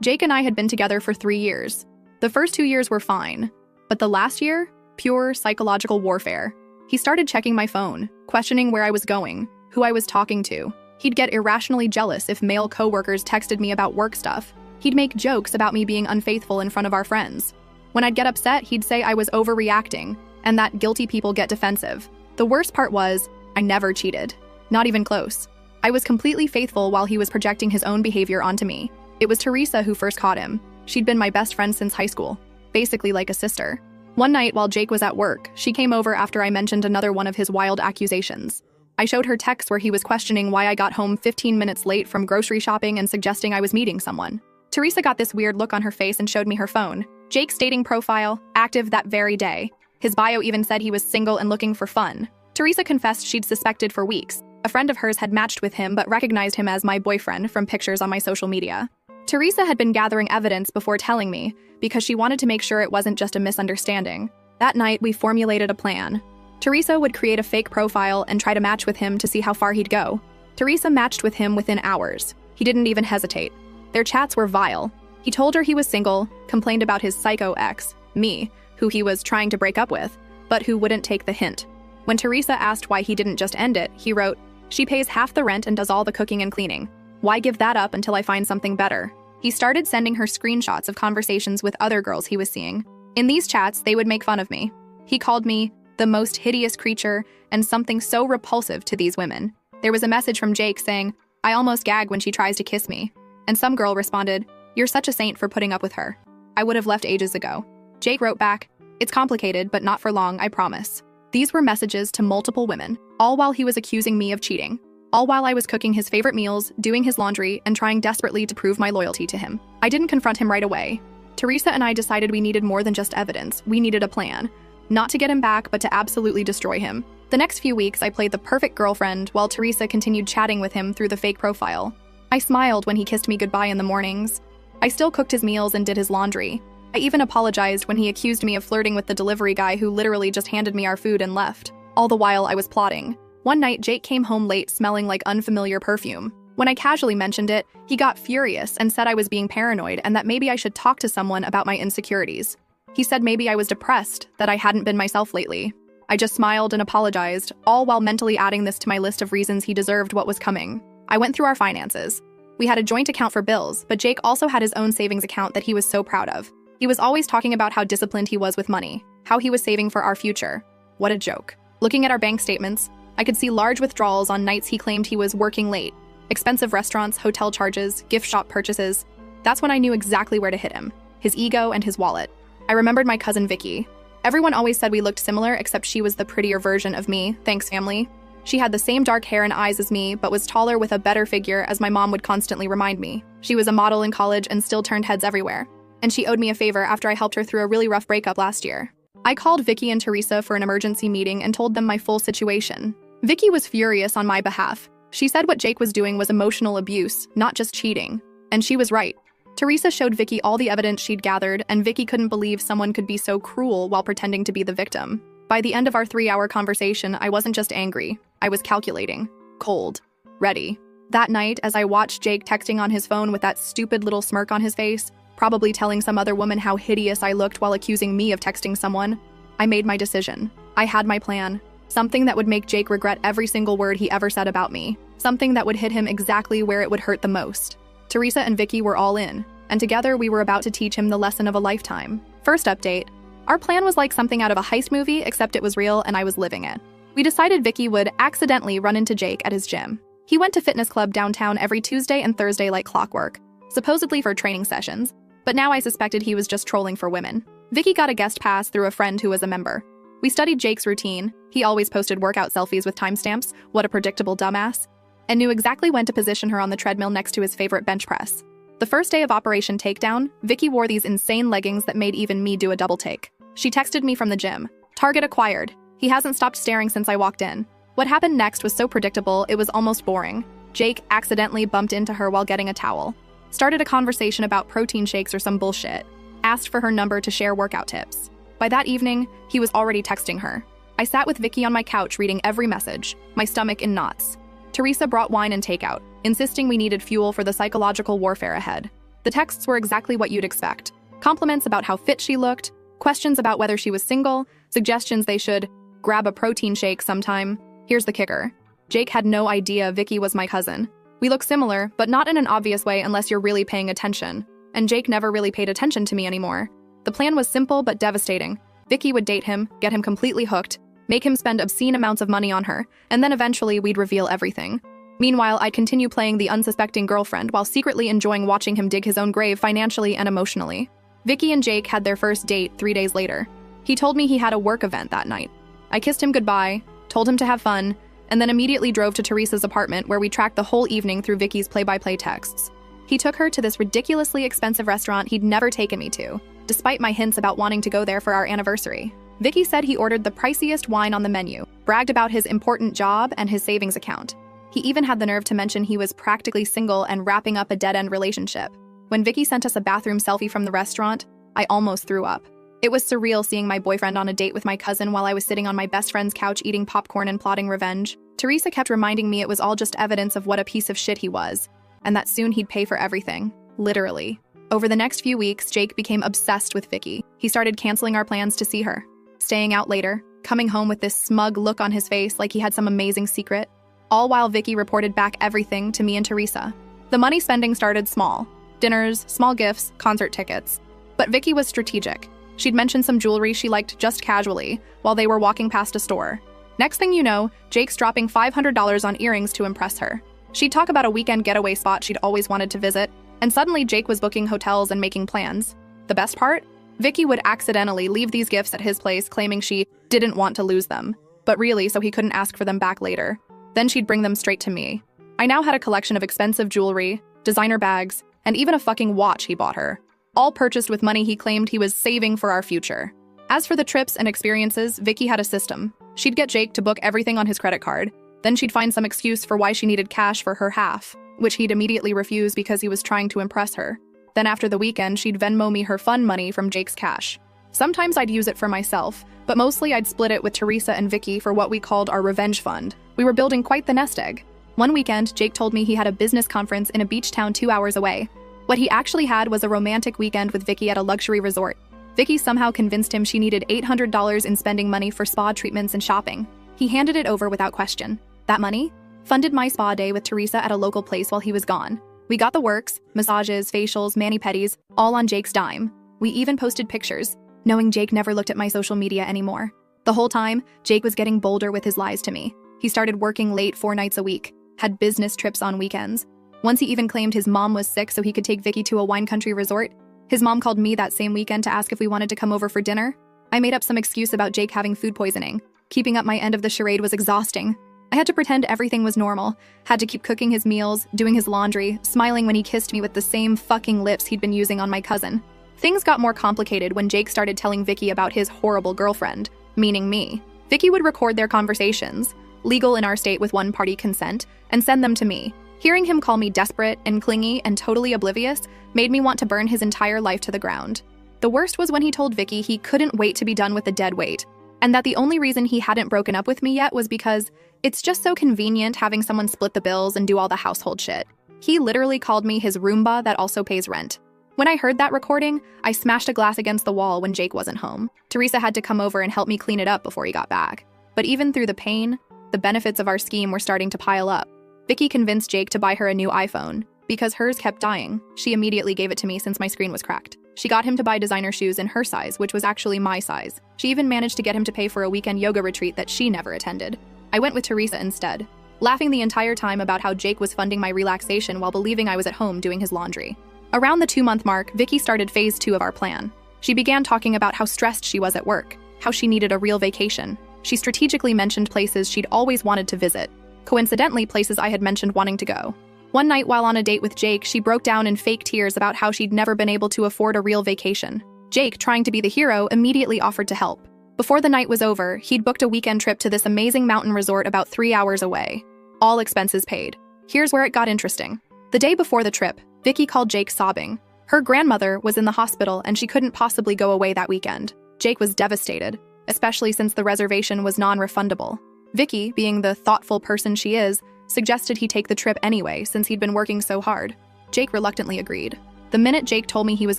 Jake and I had been together for 3 years. The first 2 years were fine, but the last year, pure psychological warfare. He started checking my phone, questioning where I was going, who I was talking to. He'd get irrationally jealous if male coworkers texted me about work stuff. He'd make jokes about me being unfaithful in front of our friends. When I'd get upset, he'd say I was overreacting, and that guilty people get defensive. The worst part was, I never cheated. Not even close. I was completely faithful while he was projecting his own behavior onto me. It was Teresa who first caught him. She'd been my best friend since high school, basically like a sister. One night while Jake was at work, she came over after I mentioned another one of his wild accusations. I showed her texts where he was questioning why I got home 15 minutes late from grocery shopping and suggesting I was meeting someone. Teresa got this weird look on her face and showed me her phone. Jake's dating profile, active that very day. His bio even said he was single and looking for fun. Teresa confessed she'd suspected for weeks. A friend of hers had matched with him but recognized him as my boyfriend from pictures on my social media. Teresa had been gathering evidence before telling me because she wanted to make sure it wasn't just a misunderstanding. That night, we formulated a plan. Teresa would create a fake profile and try to match with him to see how far he'd go. Teresa matched with him within hours. He didn't even hesitate. Their chats were vile. He told her he was single, complained about his psycho ex, me, who he was trying to break up with, but who wouldn't take the hint. When Teresa asked why he didn't just end it, he wrote, "She pays half the rent and does all the cooking and cleaning. Why give that up until I find something better?" He started sending her screenshots of conversations with other girls he was seeing. In these chats, they would make fun of me. He called me the most hideous creature and something so repulsive to these women. There was a message from Jake saying, "I almost gag when she tries to kiss me." And some girl responded, "You're such a saint for putting up with her. I would have left ages ago." Jake wrote back, "It's complicated, but not for long, I promise." These were messages to multiple women, all while he was accusing me of cheating. All while I was cooking his favorite meals, doing his laundry, and trying desperately to prove my loyalty to him. I didn't confront him right away. Teresa and I decided we needed more than just evidence. We needed a plan. Not to get him back, but to absolutely destroy him. The next few weeks, I played the perfect girlfriend while Teresa continued chatting with him through the fake profile. I smiled when he kissed me goodbye in the mornings. I still cooked his meals and did his laundry. I even apologized when he accused me of flirting with the delivery guy who literally just handed me our food and left. All the while, I was plotting. One night, Jake came home late smelling like unfamiliar perfume. When I casually mentioned it, he got furious and said I was being paranoid and that maybe I should talk to someone about my insecurities. He said maybe I was depressed, that I hadn't been myself lately. I just smiled and apologized, all while mentally adding this to my list of reasons he deserved what was coming. I went through our finances. We had a joint account for bills, but Jake also had his own savings account that he was so proud of. He was always talking about how disciplined he was with money, how he was saving for our future. What a joke. Looking at our bank statements, I could see large withdrawals on nights he claimed he was working late, expensive restaurants, hotel charges, gift shop purchases. That's when I knew exactly where to hit him, his ego and his wallet. I remembered my cousin Vicky. Everyone always said we looked similar, except she was the prettier version of me, thanks family. She had the same dark hair and eyes as me, but was taller with a better figure, as my mom would constantly remind me. She was a model in college and still turned heads everywhere. And she owed me a favor after I helped her through a really rough breakup last year. I called Vicky and Teresa for an emergency meeting and told them my full situation. Vicky was furious on my behalf. She said what Jake was doing was emotional abuse, not just cheating. And she was right. Teresa showed Vicky all the evidence she'd gathered, and Vicky couldn't believe someone could be so cruel while pretending to be the victim. By the end of our 3-hour conversation, I wasn't just angry. I was calculating. Cold. Ready. That night, as I watched Jake texting on his phone with that stupid little smirk on his face, probably telling some other woman how hideous I looked while accusing me of texting someone, I made my decision. I had my plan. Something that would make Jake regret every single word he ever said about me. Something that would hit him exactly where it would hurt the most. Teresa and Vicky were all in, and together we were about to teach him the lesson of a lifetime. First update. Our plan was like something out of a heist movie, except it was real and I was living it. We decided Vicky would accidentally run into Jake at his gym. He went to fitness club downtown every Tuesday and Thursday like clockwork, supposedly for training sessions, but now I suspected he was just trolling for women. Vicky got a guest pass through a friend who was a member. We studied Jake's routine. He always posted workout selfies with timestamps, what a predictable dumbass, and knew exactly when to position her on the treadmill next to his favorite bench press. The first day of Operation Takedown, Vicky wore these insane leggings that made even me do a double take. She texted me from the gym. Target acquired. He hasn't stopped staring since I walked in. What happened next was so predictable, it was almost boring. Jake accidentally bumped into her while getting a towel. Started a conversation about protein shakes or some bullshit. Asked for her number to share workout tips. By that evening, he was already texting her. I sat with Vicky on my couch reading every message, my stomach in knots. Teresa brought wine and takeout, insisting we needed fuel for the psychological warfare ahead. The texts were exactly what you'd expect. Compliments about how fit she looked, questions about whether she was single, suggestions they should grab a protein shake sometime. Here's the kicker. Jake had no idea Vicky was my cousin. We look similar, but not in an obvious way unless you're really paying attention. And Jake never really paid attention to me anymore. The plan was simple but devastating. Vicky would date him, get him completely hooked, make him spend obscene amounts of money on her, and then eventually we'd reveal everything. Meanwhile, I'd continue playing the unsuspecting girlfriend while secretly enjoying watching him dig his own grave financially and emotionally. Vicky and Jake had their first date 3 days later. He told me he had a work event that night. I kissed him goodbye, told him to have fun, and then immediately drove to Teresa's apartment where we tracked the whole evening through Vicky's play-by-play texts. He took her to this ridiculously expensive restaurant he'd never taken me to, despite my hints about wanting to go there for our anniversary. Vicky said he ordered the priciest wine on the menu, bragged about his important job and his savings account. He even had the nerve to mention he was practically single and wrapping up a dead-end relationship. When Vicky sent us a bathroom selfie from the restaurant, I almost threw up. It was surreal seeing my boyfriend on a date with my cousin while I was sitting on my best friend's couch eating popcorn and plotting revenge. Teresa kept reminding me it was all just evidence of what a piece of shit he was, and that soon he'd pay for everything. Literally. Over the next few weeks, Jake became obsessed with Vicky. He started canceling our plans to see her, staying out later, coming home with this smug look on his face like he had some amazing secret, all while Vicky reported back everything to me and Teresa. The money spending started small. Dinners, small gifts, concert tickets. But Vicky was strategic. She'd mentioned some jewelry she liked just casually while they were walking past a store. Next thing you know, Jake's dropping $500 on earrings to impress her. She'd talk about a weekend getaway spot she'd always wanted to visit, and suddenly Jake was booking hotels and making plans. The best part? Vicky would accidentally leave these gifts at his place claiming she didn't want to lose them, but really so he couldn't ask for them back later. Then she'd bring them straight to me. I now had a collection of expensive jewelry, designer bags, and even a fucking watch he bought her, all purchased with money he claimed he was saving for our future. As for the trips and experiences, Vicky had a system. She'd get Jake to book everything on his credit card. Then she'd find some excuse for why she needed cash for her half, which he'd immediately refuse because he was trying to impress her. Then after the weekend, she'd Venmo me her fun money from Jake's cash. Sometimes I'd use it for myself, but mostly I'd split it with Teresa and Vicky for what we called our revenge fund. We were building quite the nest egg. One weekend, Jake told me he had a business conference in a beach town 2 hours away. What he actually had was a romantic weekend with Vicky at a luxury resort. Vicky somehow convinced him she needed $800 in spending money for spa treatments and shopping. He handed it over without question. That money funded my spa day with Teresa at a local place while he was gone. We got the works, massages, facials, mani-pedis, all on Jake's dime. We even posted pictures, knowing Jake never looked at my social media anymore. The whole time, Jake was getting bolder with his lies to me. He started working late 4 nights a week, had business trips on weekends. Once he even claimed his mom was sick so he could take Vicky to a wine country resort. His mom called me that same weekend to ask if we wanted to come over for dinner. I made up some excuse about Jake having food poisoning. Keeping up my end of the charade was exhausting. I had to pretend everything was normal, had to keep cooking his meals, doing his laundry, smiling when he kissed me with the same fucking lips he'd been using on my cousin. Things got more complicated when Jake started telling Vicky about his horrible girlfriend, meaning me. Vicky would record their conversations, legal in our state with one-party consent, and send them to me. Hearing him call me desperate and clingy and totally oblivious made me want to burn his entire life to the ground. The worst was when he told Vicky he couldn't wait to be done with the dead weight, and that the only reason he hadn't broken up with me yet was because it's just so convenient having someone split the bills and do all the household shit. He literally called me his Roomba that also pays rent. When I heard that recording, I smashed a glass against the wall when Jake wasn't home. Teresa had to come over and help me clean it up before he got back. But even through the pain, the benefits of our scheme were starting to pile up. Vicky convinced Jake to buy her a new iPhone. Because hers kept dying, she immediately gave it to me since my screen was cracked. She got him to buy designer shoes in her size, which was actually my size. She even managed to get him to pay for a weekend yoga retreat that she never attended. I went with Teresa instead, laughing the entire time about how Jake was funding my relaxation while believing I was at home doing his laundry. Around the 2-month mark, Vicky started phase 2 of our plan. She began talking about how stressed she was at work, how she needed a real vacation. She strategically mentioned places she'd always wanted to visit. Coincidentally, places I had mentioned wanting to go. One night while on a date with Jake, she broke down in fake tears about how she'd never been able to afford a real vacation. Jake, trying to be the hero, immediately offered to help. Before the night was over, he'd booked a weekend trip to this amazing mountain resort about 3 hours away. All expenses paid. Here's where it got interesting. The day before the trip, Vicky called Jake sobbing. Her grandmother was in the hospital and she couldn't possibly go away that weekend. Jake was devastated, especially since the reservation was non-refundable. Vicky, being the thoughtful person she is, suggested he take the trip anyway since he'd been working so hard. Jake reluctantly agreed. The minute Jake told me he was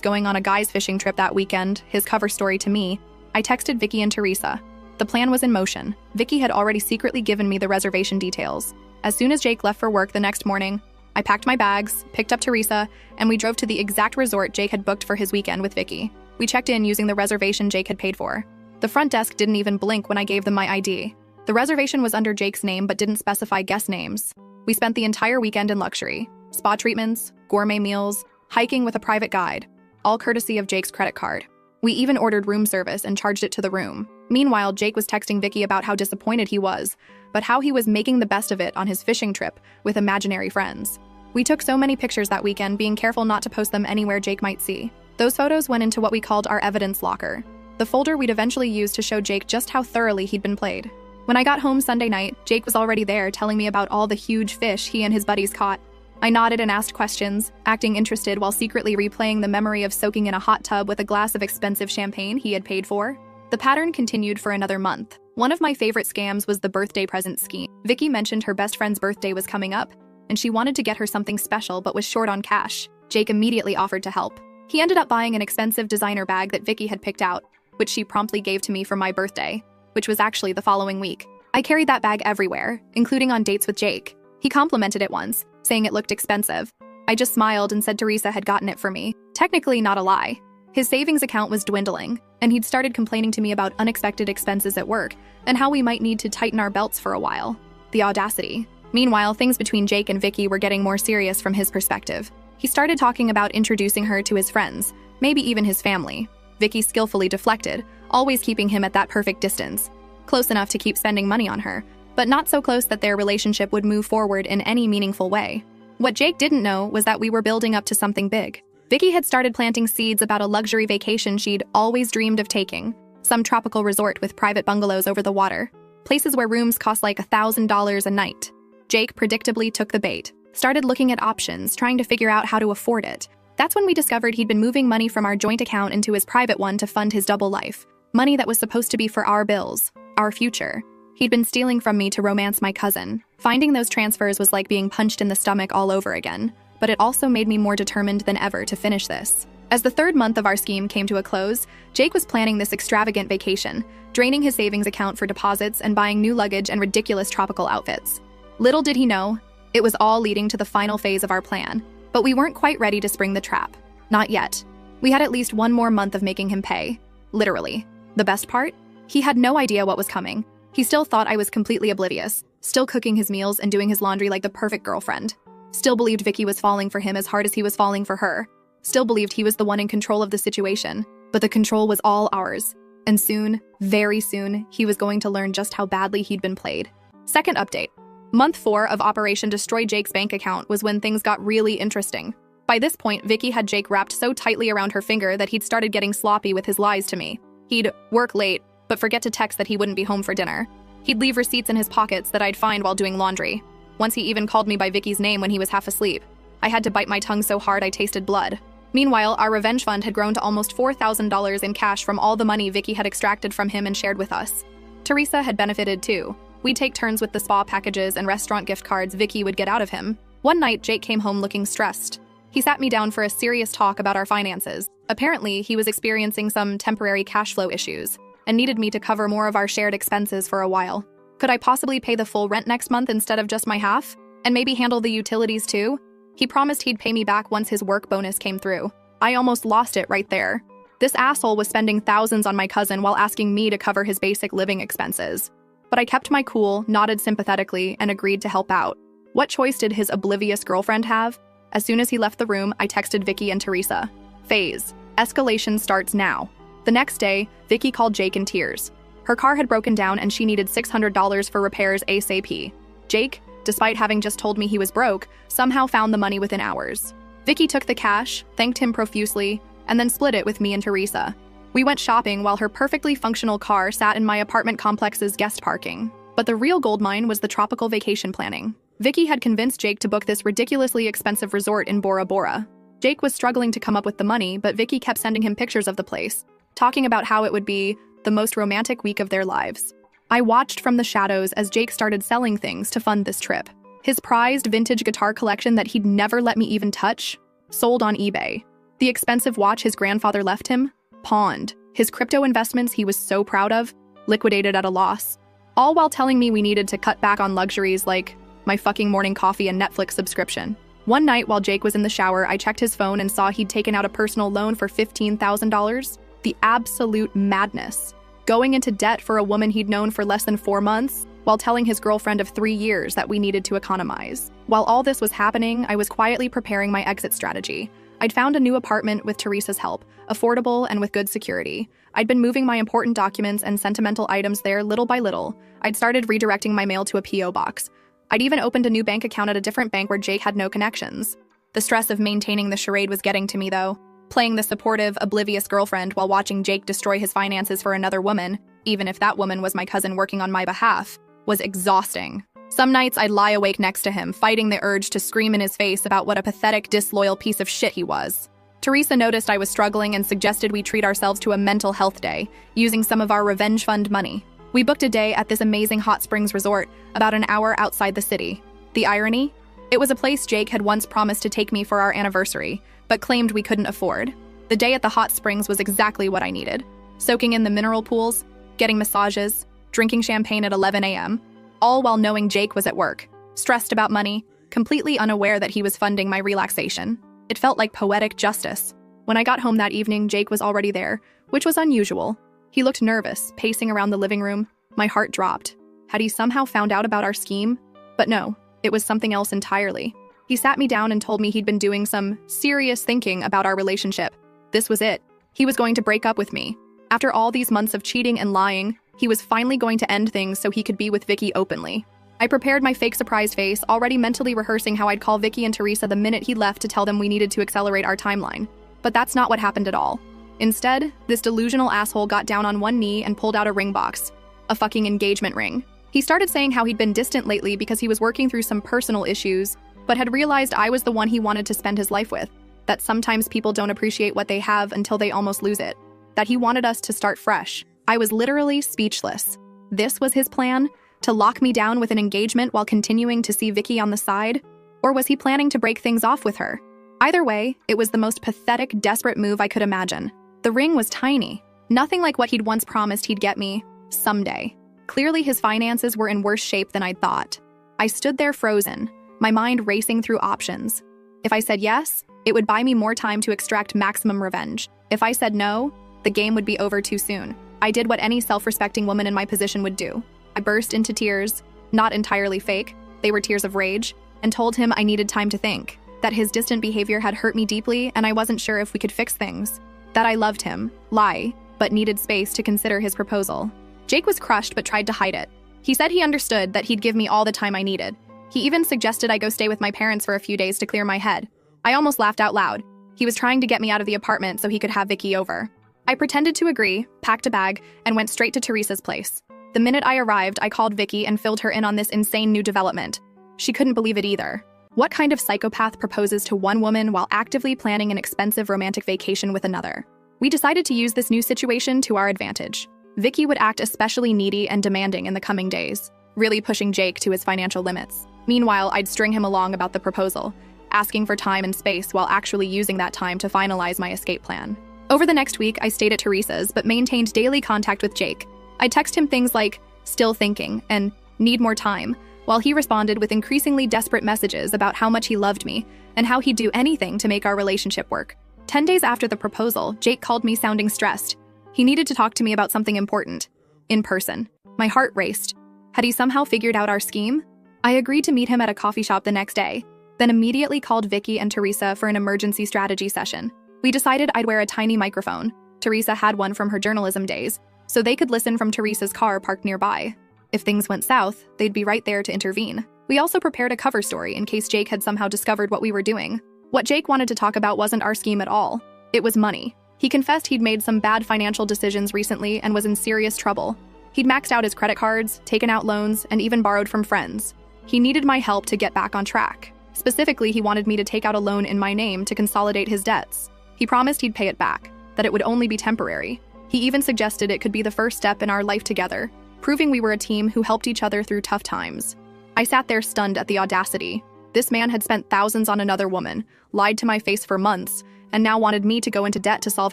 going on a guy's fishing trip that weekend, his cover story to me, I texted Vicky and Teresa. The plan was in motion. Vicky had already secretly given me the reservation details. As soon as Jake left for work the next morning, I packed my bags, picked up Teresa, and we drove to the exact resort Jake had booked for his weekend with Vicky. We checked in using the reservation Jake had paid for. The front desk didn't even blink when I gave them my ID. The reservation was under Jake's name but didn't specify guest names. We spent the entire weekend in luxury. Spa treatments, gourmet meals, hiking with a private guide, all courtesy of Jake's credit card. We even ordered room service and charged it to the room. Meanwhile, Jake was texting Vicky about how disappointed he was, but how he was making the best of it on his fishing trip with imaginary friends. We took so many pictures that weekend, being careful not to post them anywhere Jake might see. Those photos went into what we called our evidence locker, the folder we'd eventually use to show Jake just how thoroughly he'd been played. When I got home Sunday night, Jake was already there telling me about all the huge fish he and his buddies caught. I nodded and asked questions, acting interested while secretly replaying the memory of soaking in a hot tub with a glass of expensive champagne he had paid for. The pattern continued for another month. One of my favorite scams was the birthday present scheme. Vicky mentioned her best friend's birthday was coming up, and she wanted to get her something special but was short on cash. Jake immediately offered to help. He ended up buying an expensive designer bag that Vicky had picked out, which she promptly gave to me for my birthday, which was actually the following week. I carried that bag everywhere, including on dates with Jake. He complimented it once, saying it looked expensive. I just smiled and said Teresa had gotten it for me. Technically not a lie. His savings account was dwindling, and he'd started complaining to me about unexpected expenses at work and how we might need to tighten our belts for a while. The audacity. Meanwhile, things between Jake and Vicky were getting more serious from his perspective. He started talking about introducing her to his friends, maybe even his family. Vicky skillfully deflected, always keeping him at that perfect distance, close enough to keep spending money on her, but not so close that their relationship would move forward in any meaningful way. What Jake didn't know was that we were building up to something big. Vicky had started planting seeds about a luxury vacation she'd always dreamed of taking, some tropical resort with private bungalows over the water, places where rooms cost like $1,000 a night. Jake predictably took the bait, started looking at options, trying to figure out how to afford it. That's when we discovered he'd been moving money from our joint account into his private one to fund his double life, money that was supposed to be for our bills, our future. He'd been stealing from me to romance my cousin. Finding those transfers was like being punched in the stomach all over again, but it also made me more determined than ever to finish this. As the third month of our scheme came to a close, Jake was planning this extravagant vacation, draining his savings account for deposits and buying new luggage and ridiculous tropical outfits. Little did he know, it was all leading to the final phase of our plan, but we weren't quite ready to spring the trap. Not yet. We had at least one more month of making him pay. Literally. The best part? He had no idea what was coming. He still thought I was completely oblivious, still cooking his meals and doing his laundry like the perfect girlfriend. Still believed Vicky was falling for him as hard as he was falling for her. Still believed he was the one in control of the situation. But the control was all ours. And soon, very soon, he was going to learn just how badly he'd been played. Second update. Month 4 of Operation Destroy Jake's bank account was when things got really interesting. By this point, Vicky had Jake wrapped so tightly around her finger that he'd started getting sloppy with his lies to me. He'd work late, but forget to text that he wouldn't be home for dinner. He'd leave receipts in his pockets that I'd find while doing laundry. Once he even called me by Vicky's name when he was half asleep. I had to bite my tongue so hard I tasted blood. Meanwhile, our revenge fund had grown to almost $4,000 in cash from all the money Vicky had extracted from him and shared with us. Teresa had benefited too. We'd take turns with the spa packages and restaurant gift cards Vicky would get out of him. One night, Jake came home looking stressed. He sat me down for a serious talk about our finances. Apparently, he was experiencing some temporary cash flow issues and needed me to cover more of our shared expenses for a while. Could I possibly pay the full rent next month instead of just my half? And maybe handle the utilities too? He promised he'd pay me back once his work bonus came through. I almost lost it right there. This asshole was spending thousands on my cousin while asking me to cover his basic living expenses. But I kept my cool, nodded sympathetically, and agreed to help out. What choice did his oblivious girlfriend have? As soon as he left the room, I texted Vicky and Teresa. Phase. Escalation starts now. The next day, Vicky called Jake in tears. Her car had broken down and she needed $600 for repairs ASAP. Jake, despite having just told me he was broke, somehow found the money within hours. Vicky took the cash, thanked him profusely, and then split it with me and Teresa. We went shopping while her perfectly functional car sat in my apartment complex's guest parking. But the real goldmine was the tropical vacation planning. Vicky had convinced Jake to book this ridiculously expensive resort in Bora Bora. Jake was struggling to come up with the money, but Vicky kept sending him pictures of the place, talking about how it would be the most romantic week of their lives. I watched from the shadows as Jake started selling things to fund this trip. His prized vintage guitar collection that he'd never let me even touch sold on eBay. The expensive watch his grandfather left him? Pawned. His crypto investments he was so proud of? Liquidated at a loss. All while telling me we needed to cut back on luxuries like my fucking morning coffee and Netflix subscription. One night while Jake was in the shower, I checked his phone and saw he'd taken out a personal loan for $15,000. The absolute madness. Going into debt for a woman he'd known for less than 4 months, while telling his girlfriend of 3 years that we needed to economize. While all this was happening, I was quietly preparing my exit strategy. I'd found a new apartment with Teresa's help, affordable and with good security. I'd been moving my important documents and sentimental items there little by little. I'd started redirecting my mail to a P.O. box. I'd even opened a new bank account at a different bank where Jake had no connections. The stress of maintaining the charade was getting to me, though. Playing the supportive, oblivious girlfriend while watching Jake destroy his finances for another woman, even if that woman was my cousin working on my behalf, was exhausting. Some nights I'd lie awake next to him, fighting the urge to scream in his face about what a pathetic, disloyal piece of shit he was. Teresa noticed I was struggling and suggested we treat ourselves to a mental health day, using some of our revenge fund money. We booked a day at this amazing hot springs resort, about an hour outside the city. The irony? It was a place Jake had once promised to take me for our anniversary, but claimed we couldn't afford. The day at the hot springs was exactly what I needed. Soaking in the mineral pools, getting massages, drinking champagne at 11 a.m., all while knowing Jake was at work, stressed about money, completely unaware that he was funding my relaxation. It felt like poetic justice. When I got home that evening, Jake was already there, which was unusual. He looked nervous, pacing around the living room. My heart dropped. Had he somehow found out about our scheme? But no, it was something else entirely. He sat me down and told me he'd been doing some serious thinking about our relationship. This was it. He was going to break up with me. After all these months of cheating and lying, he was finally going to end things so he could be with Vicky openly. I prepared my fake surprise face, already mentally rehearsing how I'd call Vicky and Teresa the minute he left to tell them we needed to accelerate our timeline. But that's not what happened at all. Instead, this delusional asshole got down on one knee and pulled out a ring box. A fucking engagement ring. He started saying how he'd been distant lately because he was working through some personal issues, but had realized I was the one he wanted to spend his life with. That sometimes people don't appreciate what they have until they almost lose it. That he wanted us to start fresh. I was literally speechless. This was his plan? To lock me down with an engagement while continuing to see Vicky on the side? Or was he planning to break things off with her? Either way, it was the most pathetic, desperate move I could imagine. The ring was tiny. Nothing like what he'd once promised he'd get me someday. Clearly his finances were in worse shape than I'd thought. I stood there frozen, my mind racing through options. If I said yes, it would buy me more time to extract maximum revenge. If I said no, the game would be over too soon. I did what any self-respecting woman in my position would do. I burst into tears, not entirely fake, they were tears of rage, and told him I needed time to think, that his distant behavior had hurt me deeply and I wasn't sure if we could fix things, that I loved him, but needed space to consider his proposal. Jake was crushed but tried to hide it. He said he understood that he'd give me all the time I needed. He even suggested I go stay with my parents for a few days to clear my head. I almost laughed out loud. He was trying to get me out of the apartment so he could have Vicky over. I pretended to agree, packed a bag, and went straight to Teresa's place. The minute I arrived, I called Vicky and filled her in on this insane new development. She couldn't believe it either. What kind of psychopath proposes to one woman while actively planning an expensive romantic vacation with another? We decided to use this new situation to our advantage. Vicky would act especially needy and demanding in the coming days, really pushing Jake to his financial limits. Meanwhile, I'd string him along about the proposal, asking for time and space while actually using that time to finalize my escape plan. Over the next week, I stayed at Teresa's but maintained daily contact with Jake. I text him things like, "still thinking," and "need more time," while he responded with increasingly desperate messages about how much he loved me and how he'd do anything to make our relationship work. 10 days after the proposal, Jake called me sounding stressed. He needed to talk to me about something important. In person. My heart raced. Had he somehow figured out our scheme? I agreed to meet him at a coffee shop the next day, then immediately called Vicky and Teresa for an emergency strategy session. We decided I'd wear a tiny microphone. Teresa had one from her journalism days, so they could listen from Teresa's car parked nearby. If things went south, they'd be right there to intervene. We also prepared a cover story in case Jake had somehow discovered what we were doing. What Jake wanted to talk about wasn't our scheme at all. It was money. He confessed he'd made some bad financial decisions recently and was in serious trouble. He'd maxed out his credit cards, taken out loans, and even borrowed from friends. He needed my help to get back on track. Specifically, he wanted me to take out a loan in my name to consolidate his debts. He promised he'd pay it back, that it would only be temporary. He even suggested it could be the first step in our life together, proving we were a team who helped each other through tough times. I sat there stunned at the audacity. This man had spent thousands on another woman, lied to my face for months, and now wanted me to go into debt to solve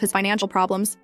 his financial problems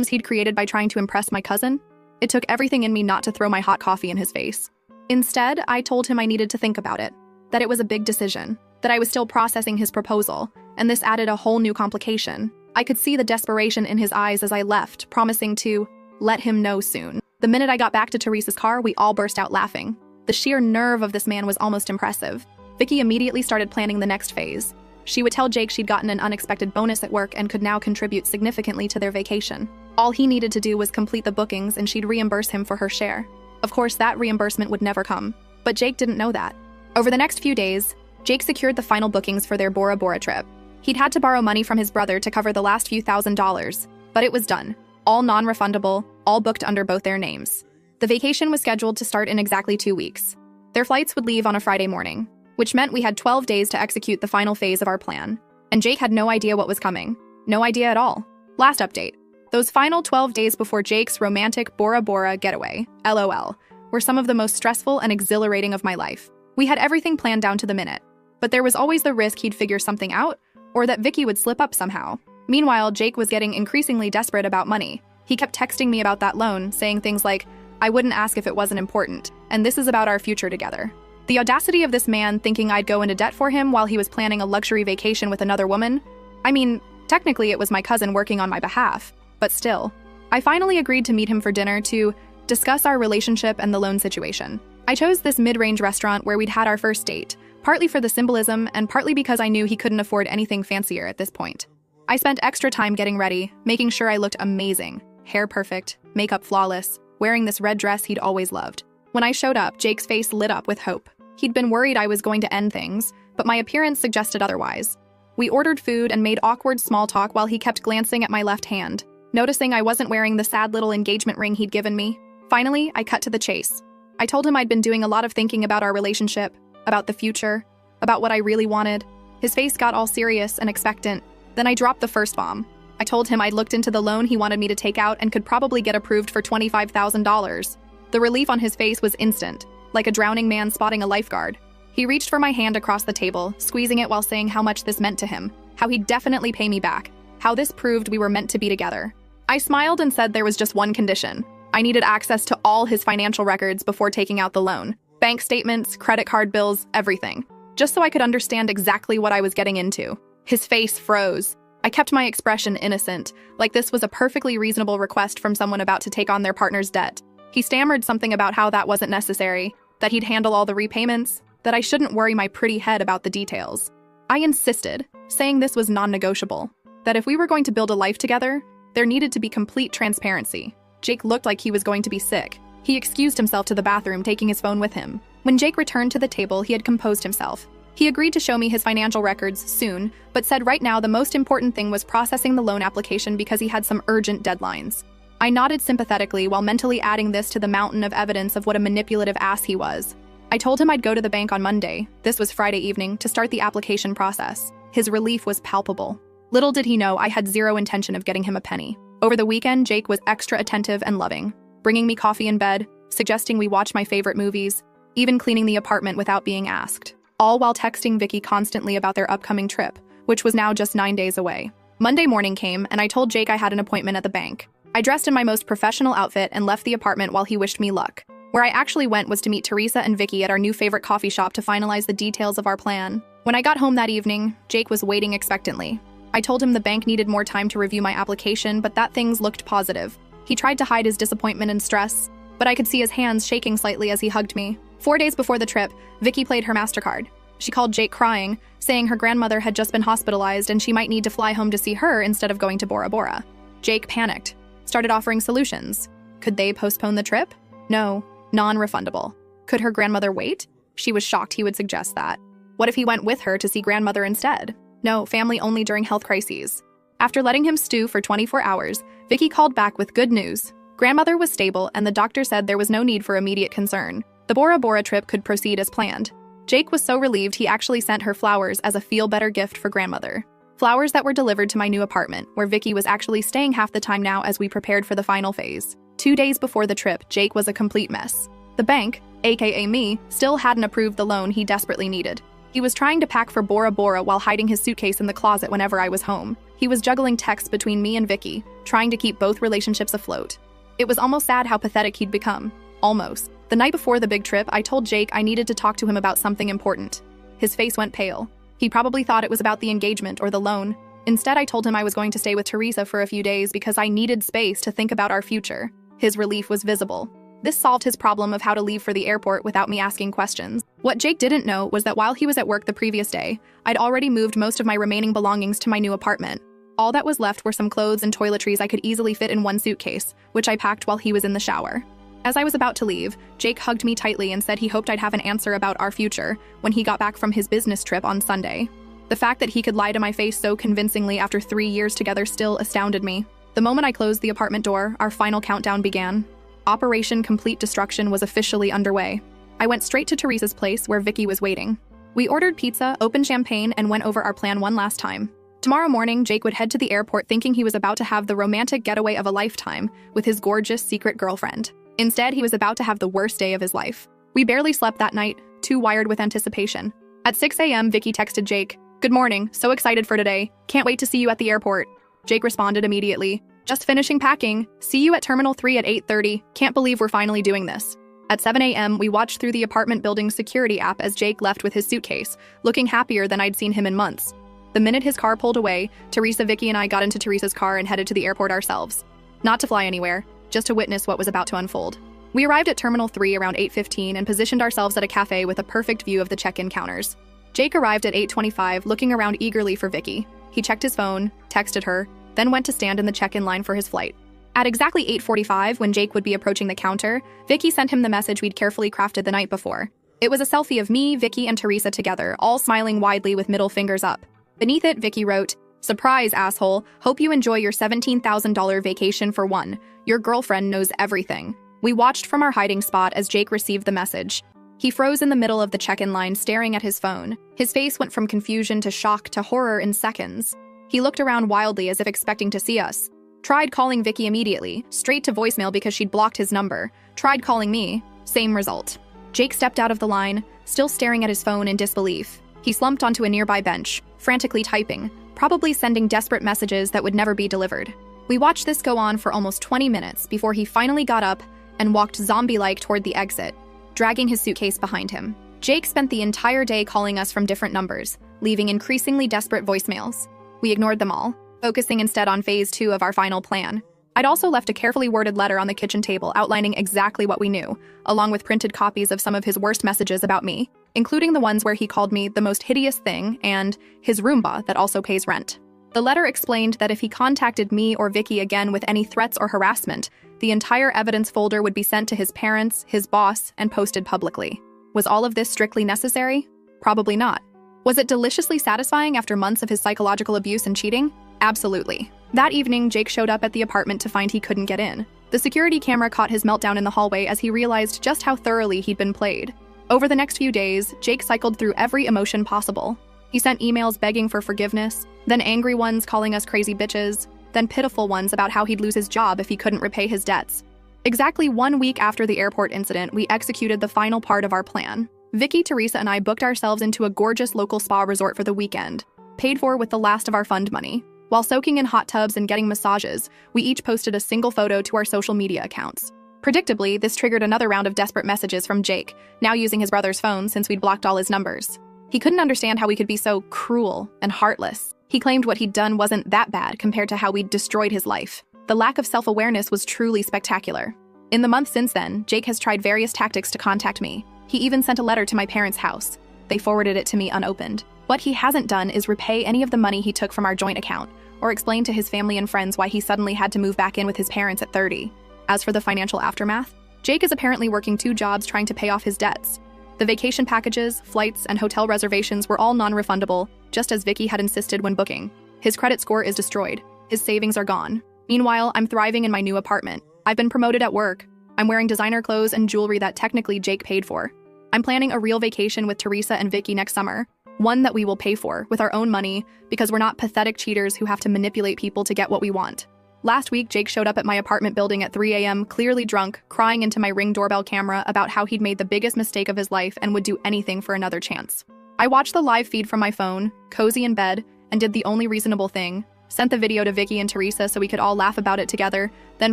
he'd created by trying to impress my cousin. It took everything in me not to throw my hot coffee in his face. Instead, I told him I needed to think about it, that it was a big decision, that I was still processing his proposal, and this added a whole new complication. I could see the desperation in his eyes as I left, promising to let him know soon. The minute I got back to Teresa's car, we all burst out laughing. The sheer nerve of this man was almost impressive. Vicky immediately started planning the next phase. She would tell Jake she'd gotten an unexpected bonus at work and could now contribute significantly to their vacation. All he needed to do was complete the bookings and she'd reimburse him for her share. Of course, that reimbursement would never come, but Jake didn't know that. Over the next few days, Jake secured the final bookings for their Bora Bora trip. He'd had to borrow money from his brother to cover the last few $1,000s, but it was done. All non-refundable, all booked under both their names. The vacation was scheduled to start in exactly 2 weeks. Their flights would leave on a Friday morning, which meant we had 12 days to execute the final phase of our plan. And Jake had no idea what was coming. No idea at all. Last update. Those final 12 days before Jake's romantic Bora Bora getaway, LOL, were some of the most stressful and exhilarating of my life. We had everything planned down to the minute, but there was always the risk he'd figure something out, or that Vicky would slip up somehow. Meanwhile, Jake was getting increasingly desperate about money. He kept texting me about that loan, saying things like, "I wouldn't ask if it wasn't important, and this is about our future together." The audacity of this man thinking I'd go into debt for him while he was planning a luxury vacation with another woman. I mean, technically it was my cousin working on my behalf, but still. I finally agreed to meet him for dinner to discuss our relationship and the loan situation. I chose this mid-range restaurant where we'd had our first date, partly for the symbolism and partly because I knew he couldn't afford anything fancier at this point. I spent extra time getting ready, making sure I looked amazing, hair perfect, makeup flawless, wearing this red dress he'd always loved. When I showed up, Jake's face lit up with hope. He'd been worried I was going to end things, but my appearance suggested otherwise. We ordered food and made awkward small talk while he kept glancing at my left hand, noticing I wasn't wearing the sad little engagement ring he'd given me. Finally, I cut to the chase. I told him I'd been doing a lot of thinking about our relationship, about the future, about what I really wanted. His face got all serious and expectant. Then I dropped the first bomb. I told him I'd looked into the loan he wanted me to take out and could probably get approved for $25,000. The relief on his face was instant, like a drowning man spotting a lifeguard. He reached for my hand across the table, squeezing it while saying how much this meant to him, how he'd definitely pay me back, how this proved we were meant to be together. I smiled and said there was just one condition. I needed access to all his financial records before taking out the loan. Bank statements, credit card bills, everything. Just so I could understand exactly what I was getting into. His face froze. I kept my expression innocent, like this was a perfectly reasonable request from someone about to take on their partner's debt. He stammered something about how that wasn't necessary, that he'd handle all the repayments, that I shouldn't worry my pretty head about the details. I insisted, saying this was non-negotiable, that if we were going to build a life together, there needed to be complete transparency. Jake looked like he was going to be sick. He excused himself to the bathroom, taking his phone with him. When Jake returned to the table, he had composed himself. He agreed to show me his financial records soon, but said right now the most important thing was processing the loan application because he had some urgent deadlines. I nodded sympathetically while mentally adding this to the mountain of evidence of what a manipulative ass he was. I told him I'd go to the bank on Monday, this was Friday evening, to start the application process. His relief was palpable. Little did he know I had zero intention of getting him a penny. Over the weekend, Jake was extra attentive and loving, bringing me coffee in bed, suggesting we watch my favorite movies, even cleaning the apartment without being asked. All while texting Vicky constantly about their upcoming trip, which was now just 9 days away. Monday morning came, and I told Jake I had an appointment at the bank. I dressed in my most professional outfit and left the apartment while he wished me luck. Where I actually went was to meet Teresa and Vicky at our new favorite coffee shop to finalize the details of our plan. When I got home that evening, Jake was waiting expectantly. I told him the bank needed more time to review my application, but that things looked positive. He tried to hide his disappointment and stress, but I could see his hands shaking slightly as he hugged me. 4 days before the trip, Vicky played her MasterCard. She called Jake crying, saying her grandmother had just been hospitalized and she might need to fly home to see her instead of going to Bora Bora. Jake panicked, started offering solutions. Could they postpone the trip? No, non-refundable. Could her grandmother wait? She was shocked he would suggest that. What if he went with her to see grandmother instead? No, family only during health crises. After letting him stew for 24 hours, Vicky called back with good news. Grandmother was stable and the doctor said there was no need for immediate concern. The Bora Bora trip could proceed as planned. Jake was so relieved he actually sent her flowers as a feel-better gift for grandmother. Flowers that were delivered to my new apartment, where Vicky was actually staying half the time now as we prepared for the final phase. 2 days before the trip, Jake was a complete mess. The bank, aka me, still hadn't approved the loan he desperately needed. He was trying to pack for Bora Bora while hiding his suitcase in the closet whenever I was home. He was juggling texts between me and Vicky, trying to keep both relationships afloat. It was almost sad how pathetic he'd become. Almost. The night before the big trip, I told Jake I needed to talk to him about something important. His face went pale. He probably thought it was about the engagement or the loan. Instead, I told him I was going to stay with Teresa for a few days because I needed space to think about our future. His relief was visible. This solved his problem of how to leave for the airport without me asking questions. What Jake didn't know was that while he was at work the previous day, I'd already moved most of my remaining belongings to my new apartment. All that was left were some clothes and toiletries I could easily fit in one suitcase, which I packed while he was in the shower. As I was about to leave, Jake hugged me tightly and said he hoped I'd have an answer about our future when he got back from his business trip on Sunday. The fact that he could lie to my face so convincingly after 3 years together still astounded me. The moment I closed the apartment door, our final countdown began. Operation Complete Destruction was officially underway. I went straight to Teresa's place where Vicky was waiting. We ordered pizza, opened champagne, and went over our plan one last time. Tomorrow morning, Jake would head to the airport thinking he was about to have the romantic getaway of a lifetime with his gorgeous secret girlfriend. Instead, he was about to have the worst day of his life. We barely slept that night, too wired with anticipation. At 6 a.m., Vicky texted Jake, "Good morning, so excited for today. Can't wait to see you at the airport." Jake responded immediately, "Just finishing packing. See you at Terminal 3 at 8:30. Can't believe we're finally doing this." At 7 a.m., we watched through the apartment building's security app as Jake left with his suitcase, looking happier than I'd seen him in months. The minute his car pulled away, Teresa, Vicky, and I got into Teresa's car and headed to the airport ourselves. Not to fly anywhere, just to witness what was about to unfold. We arrived at Terminal 3 around 8:15 and positioned ourselves at a cafe with a perfect view of the check-in counters. Jake arrived at 8:25, looking around eagerly for Vicky. He checked his phone, texted her, then went to stand in the check-in line for his flight. At exactly 8:45, when Jake would be approaching the counter, Vicky sent him the message we'd carefully crafted the night before. It was a selfie of me, Vicky, and Teresa together, all smiling widely with middle fingers up. Beneath it, Vicky wrote, "Surprise, asshole. Hope you enjoy your $17,000 vacation for one. Your girlfriend knows everything." We watched from our hiding spot as Jake received the message. He froze in the middle of the check-in line, staring at his phone. His face went from confusion to shock to horror in seconds. He looked around wildly as if expecting to see us. Tried calling Vicky immediately, straight to voicemail because she'd blocked his number. Tried calling me, same result. Jake stepped out of the line, still staring at his phone in disbelief. He slumped onto a nearby bench, frantically typing, probably sending desperate messages that would never be delivered. We watched this go on for almost 20 minutes before he finally got up and walked zombie-like toward the exit, dragging his suitcase behind him. Jake spent the entire day calling us from different numbers, leaving increasingly desperate voicemails. We ignored them all, focusing instead on phase 2 of our final plan. I'd also left a carefully worded letter on the kitchen table outlining exactly what we knew, along with printed copies of some of his worst messages about me, including the ones where he called me the most hideous thing and his Roomba that also pays rent. The letter explained that if he contacted me or Vicky again with any threats or harassment, the entire evidence folder would be sent to his parents, his boss, and posted publicly. Was all of this strictly necessary? Probably not. Was it deliciously satisfying after months of his psychological abuse and cheating? Absolutely. That evening, Jake showed up at the apartment to find he couldn't get in. The security camera caught his meltdown in the hallway as he realized just how thoroughly he'd been played. Over the next few days, Jake cycled through every emotion possible. He sent emails begging for forgiveness, then angry ones calling us crazy bitches, then pitiful ones about how he'd lose his job if he couldn't repay his debts. Exactly 1 week after the airport incident, we executed the final part of our plan. Vicky, Teresa, and I booked ourselves into a gorgeous local spa resort for the weekend, paid for with the last of our fund money. While soaking in hot tubs and getting massages, we each posted a single photo to our social media accounts. Predictably, this triggered another round of desperate messages from Jake, now using his brother's phone since we'd blocked all his numbers. He couldn't understand how we could be so cruel and heartless. He claimed what he'd done wasn't that bad compared to how we'd destroyed his life. The lack of self-awareness was truly spectacular. In the months since then, Jake has tried various tactics to contact me. He even sent a letter to my parents' house. They forwarded it to me unopened. What he hasn't done is repay any of the money he took from our joint account, or explain to his family and friends why he suddenly had to move back in with his parents at 30. As for the financial aftermath, Jake is apparently working 2 jobs trying to pay off his debts. The vacation packages, flights, and hotel reservations were all non-refundable, just as Vicky had insisted when booking. His credit score is destroyed. His savings are gone. Meanwhile, I'm thriving in my new apartment. I've been promoted at work. I'm wearing designer clothes and jewelry that technically Jake paid for. I'm planning a real vacation with Teresa and Vicky next summer, one that we will pay for with our own money because we're not pathetic cheaters who have to manipulate people to get what we want. Last week, Jake showed up at my apartment building at 3 a.m., clearly drunk, crying into my Ring doorbell camera about how he'd made the biggest mistake of his life and would do anything for another chance. I watched the live feed from my phone, cozy in bed, and did the only reasonable thing, sent the video to Vicky and Teresa so we could all laugh about it together, then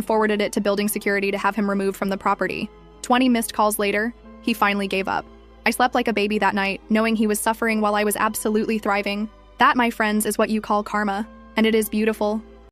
forwarded it to building security to have him removed from the property. 20 missed calls later, he finally gave up. I slept like a baby that night, knowing he was suffering while I was absolutely thriving. That, my friends, is what you call karma, and it is beautiful,